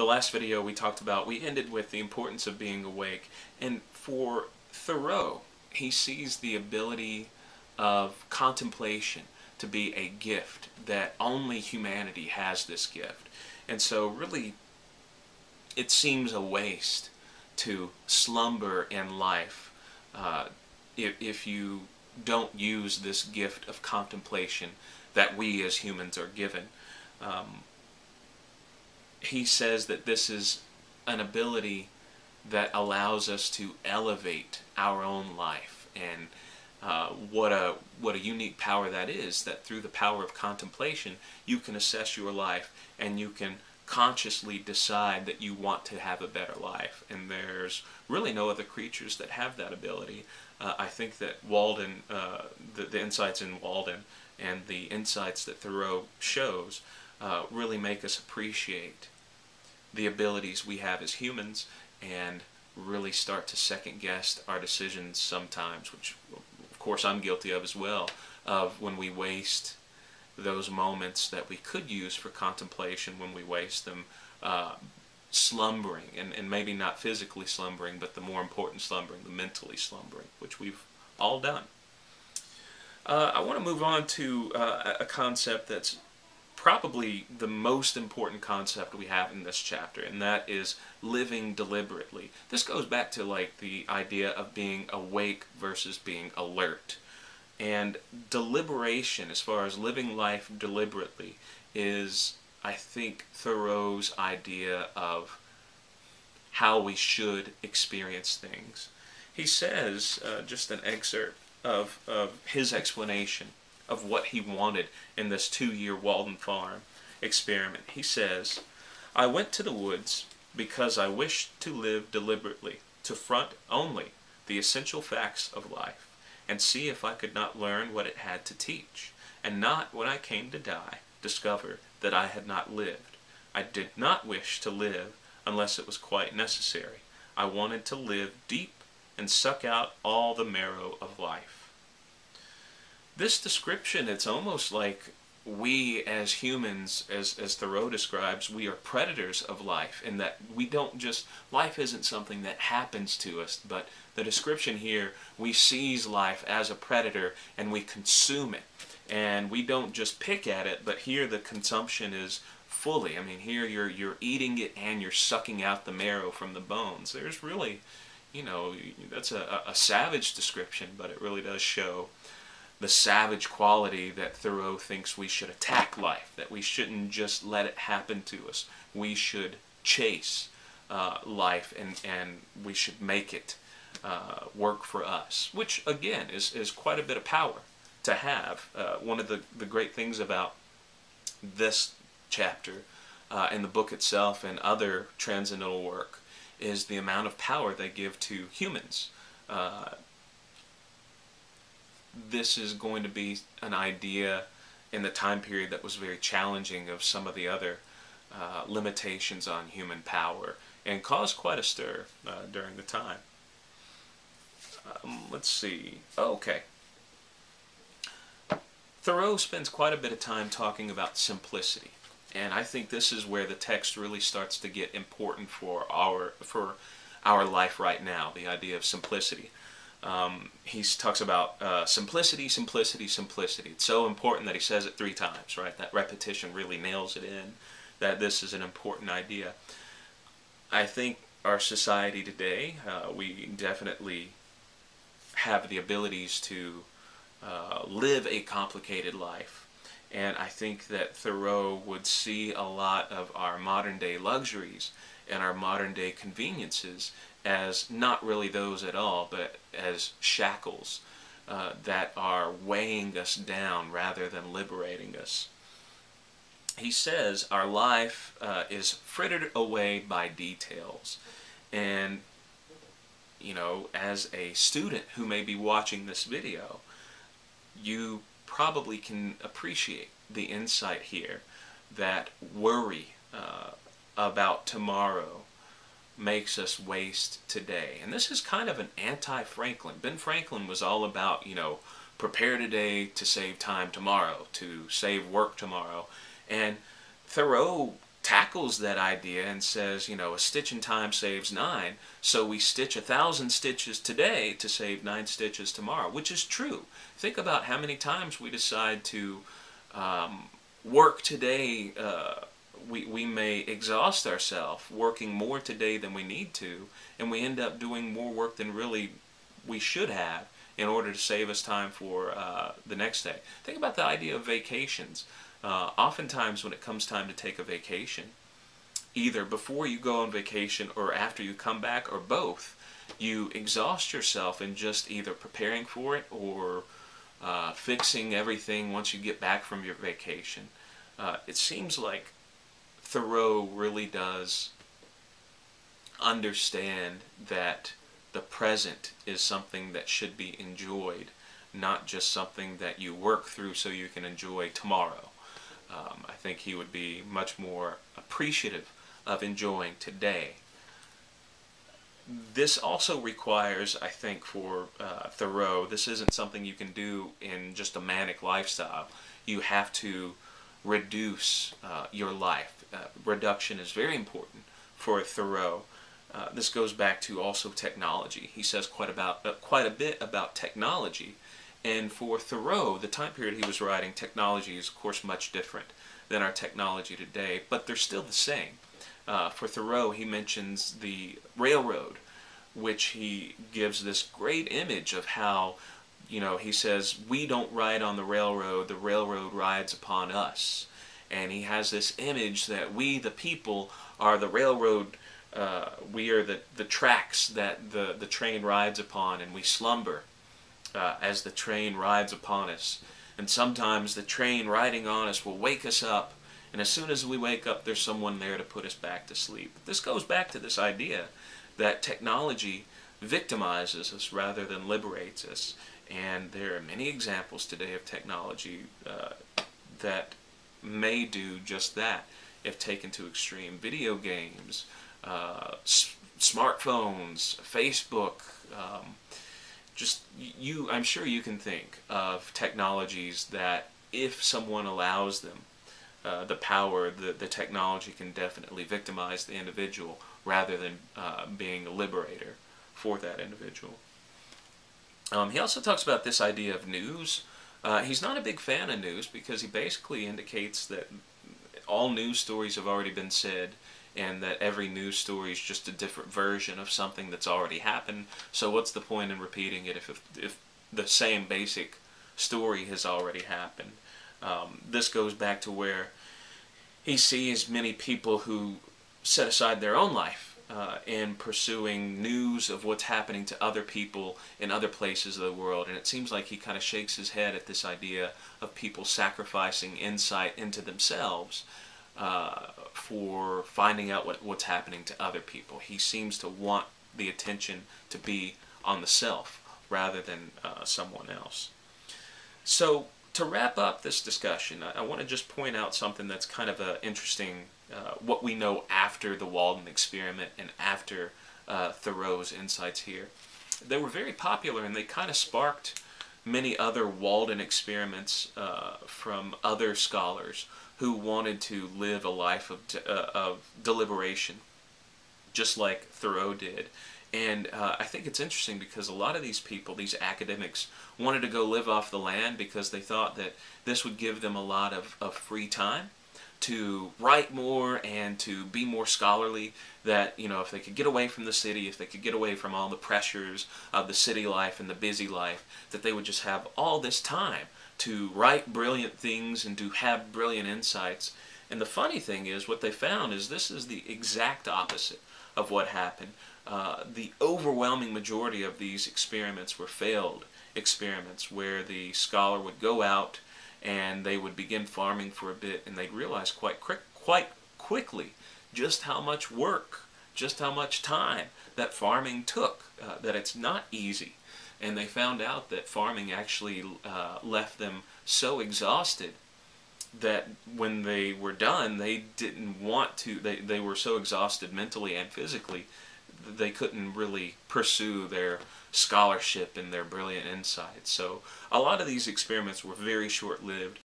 the last video we talked about, we ended with the importance of being awake. And for Thoreau, he sees the ability of contemplation to be a gift, that only humanity has this gift. And so really, it seems a waste to slumber in life if you don't use this gift of contemplation that we as humans are given. He says that this is an ability that allows us to elevate our own life, and what a unique power that is, that through the power of contemplation you can assess your life and you can consciously decide that you want to have a better life. And there's really no other creatures that have that ability. I think that Walden, the insights in Walden and the insights that Thoreau shows really make us appreciate the abilities we have as humans, and really start to second guess our decisions sometimes, which of course I'm guilty of as well, of when we waste those moments that we could use for contemplation, when we waste them slumbering, and maybe not physically slumbering, but the more important slumbering, the mentally slumbering, which we've all done. I want to move on to a concept that's probably the most important concept we have in this chapter, and that is living deliberately. This goes back to like the idea of being awake versus being alert. And deliberation, as far as living life deliberately, is, I think, Thoreau's idea of how we should experience things. He says, just an excerpt of his explanation of what he wanted in this 2-year Walden farm experiment. He says, "I went to the woods because I wished to live deliberately, to front only the essential facts of life, and see if I could not learn what it had to teach, and not, when I came to die, discover that I had not lived. I did not wish to live unless it was quite necessary. I wanted to live deep and suck out all the marrow of life." This description, it's almost like we as humans, as Thoreau describes, we are predators of life, in that we don't just, life isn't something that happens to us, but the description here, we seize life as a predator and we consume it. And we don't just pick at it, but here the consumption is fully. I mean, here you're eating it and you're sucking out the marrow from the bones. There's really, that's a savage description, but it really does show the savage quality that Thoreau thinks we should attack life, that we shouldn't just let it happen to us. We should chase life, and we should make it work for us, which again is quite a bit of power to have. One of the great things about this chapter in the book itself and other transcendental work is the amount of power they give to humans. This is going to be an idea in the time period that was very challenging of some of the other limitations on human power, and caused quite a stir during the time. Let's see. Okay. Thoreau spends quite a bit of time talking about simplicity, and I think this is where the text really starts to get important for our life right now, the idea of simplicity. He talks about simplicity, simplicity, simplicity. It's so important that he says it 3 times, right? That repetition really nails it in, that this is an important idea. I think our society today, we definitely have the abilities to live a complicated life. And I think that Thoreau would see a lot of our modern day luxuries and our modern day conveniences as not really those at all, but as shackles that are weighing us down rather than liberating us. He says our life is frittered away by details. And, as a student who may be watching this video, you probably can appreciate the insight here that worry about tomorrow makes us waste today. And this is kind of an anti-Franklin. Ben Franklin was all about, prepare today to save time tomorrow, to save work tomorrow. And Thoreau tackles that idea and says, a stitch in time saves 9, so we stitch 1,000 stitches today to save 9 stitches tomorrow, which is true. Think about how many times we decide to work today. We may exhaust ourselves working more today than we need to, and we end up doing more work than really we should have in order to save us time for the next day. Think about the idea of vacations. Oftentimes when it comes time to take a vacation, either before you go on vacation or after you come back, or both, you exhaust yourself in just either preparing for it or fixing everything once you get back from your vacation. It seems like Thoreau really does understand that the present is something that should be enjoyed, not just something that you work through so you can enjoy tomorrow. I think he would be much more appreciative of enjoying today. This also requires, I think, for Thoreau, this isn't something you can do in just a manic lifestyle. You have to reduce your life. Reduction is very important for Thoreau. This goes back to also technology. He says quite a bit about technology. And for Thoreau, the time period he was writing, technology is of course much different than our technology today, but they're still the same. For Thoreau, he mentions the railroad, which he gives this great image of how, he says, we don't ride on the railroad rides upon us. And he has this image that we, the people, are the railroad. We are the tracks that the train rides upon, and we slumber as the train rides upon us. And sometimes the train riding on us will wake us up, and as soon as we wake up, there's someone there to put us back to sleep. This goes back to this idea that technology victimizes us rather than liberates us. And there are many examples today of technology that may do just that if taken to extreme. Video games, smartphones, Facebook, I'm sure you can think of technologies that if someone allows them the power, the technology can definitely victimize the individual rather than being a liberator for that individual. He also talks about this idea of news. He's not a big fan of news because he basically indicates that all news stories have already been said, and that every news story is just a different version of something that's already happened. So what's the point in repeating it if the same basic story has already happened? This goes back to where he sees many people who set aside their own life in pursuing news of what's happening to other people in other places of the world. And it seems like he kind of shakes his head at this idea of people sacrificing insight into themselves for finding out what's happening to other people. He seems to want the attention to be on the self rather than someone else. So to wrap up this discussion, I want to just point out something that's kind of interesting, what we know after the Walden experiment and after Thoreau's insights here. They were very popular, and they kind of sparked many other Walden experiments from other scholars who wanted to live a life of deliberation, just like Thoreau did. And I think it's interesting because a lot of these people, these academics, wanted to go live off the land because they thought that this would give them a lot of free time to write more and to be more scholarly, that, if they could get away from the city, if they could get away from all the pressures of the city life and the busy life, that they would just have all this time to write brilliant things and to have brilliant insights. And the funny thing is, what they found is this is the exact opposite of what happened. The overwhelming majority of these experiments were failed experiments where the scholar would go out and they would begin farming for a bit, and they'd realize quite quickly just how much work, just how much time that farming took, that it's not easy. And they found out that farming actually left them so exhausted that when they were done, they didn't want to, they were so exhausted mentally and physically, they couldn't really pursue their scholarship and their brilliant insights. So a lot of these experiments were very short-lived.